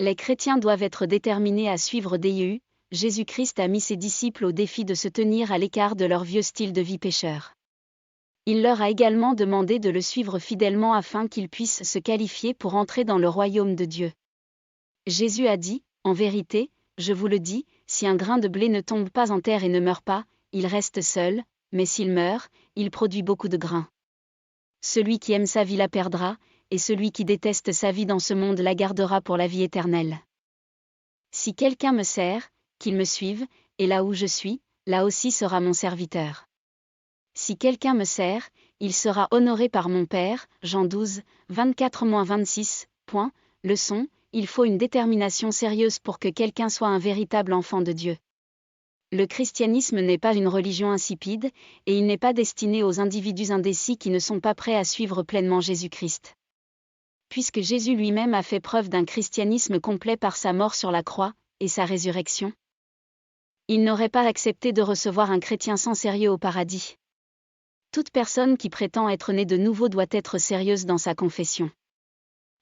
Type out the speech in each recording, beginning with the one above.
Les chrétiens doivent être déterminés à suivre Jésus. Jésus-Christ a mis ses disciples au défi de se tenir à l'écart de leur vieux style de vie pécheur. Il leur a également demandé de le suivre fidèlement afin qu'ils puissent se qualifier pour entrer dans le royaume de Dieu. Jésus a dit, « En vérité, je vous le dis, si un grain de blé ne tombe pas en terre et ne meurt pas, il reste seul, mais s'il meurt, il produit beaucoup de grains. Celui qui aime sa vie la perdra, et celui qui déteste sa vie dans ce monde la gardera pour la vie éternelle. Si quelqu'un me sert, qu'il me suive, et là où je suis, là aussi sera mon serviteur. Si quelqu'un me sert, il sera honoré par mon Père. » Jean 12, 24-26. Leçon, il faut une détermination sérieuse pour que quelqu'un soit un véritable enfant de Dieu. Le christianisme n'est pas une religion insipide, et il n'est pas destiné aux individus indécis qui ne sont pas prêts à suivre pleinement Jésus-Christ. Puisque Jésus lui-même a fait preuve d'un christianisme complet par sa mort sur la croix, et sa résurrection, il n'aurait pas accepté de recevoir un chrétien sans sérieux au paradis. Toute personne qui prétend être née de nouveau doit être sérieuse dans sa confession.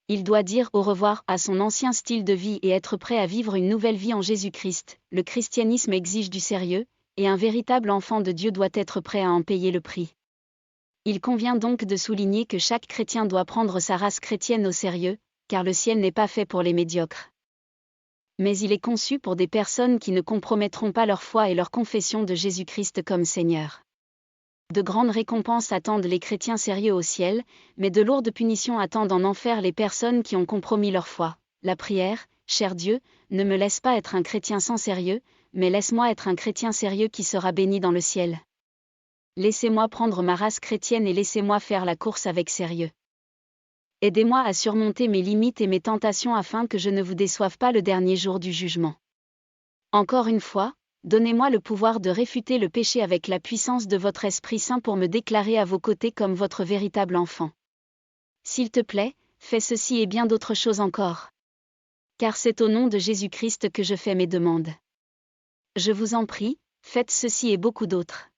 Il doit dire au revoir à son ancien style de vie et être prêt à vivre une nouvelle vie en Jésus-Christ. Le christianisme exige du sérieux, et un véritable enfant de Dieu doit être prêt à en payer le prix. Il convient donc de souligner que chaque chrétien doit prendre sa race chrétienne au sérieux, car le ciel n'est pas fait pour les médiocres. Mais il est conçu pour des personnes qui ne compromettront pas leur foi et leur confession de Jésus-Christ comme Seigneur. De grandes récompenses attendent les chrétiens sérieux au ciel, mais de lourdes punitions attendent en enfer les personnes qui ont compromis leur foi. La prière, cher Dieu, ne me laisse pas être un chrétien sans sérieux, mais laisse-moi être un chrétien sérieux qui sera béni dans le ciel. Laissez-moi prendre ma race chrétienne et laissez-moi faire la course avec sérieux. Aidez-moi à surmonter mes limites et mes tentations afin que je ne vous déçoive pas le dernier jour du jugement. Encore une fois, donnez-moi le pouvoir de réfuter le péché avec la puissance de votre Esprit Saint pour me déclarer à vos côtés comme votre véritable enfant. S'il te plaît, fais ceci et bien d'autres choses encore. Car c'est au nom de Jésus-Christ que je fais mes demandes. Je vous en prie, faites ceci et beaucoup d'autres.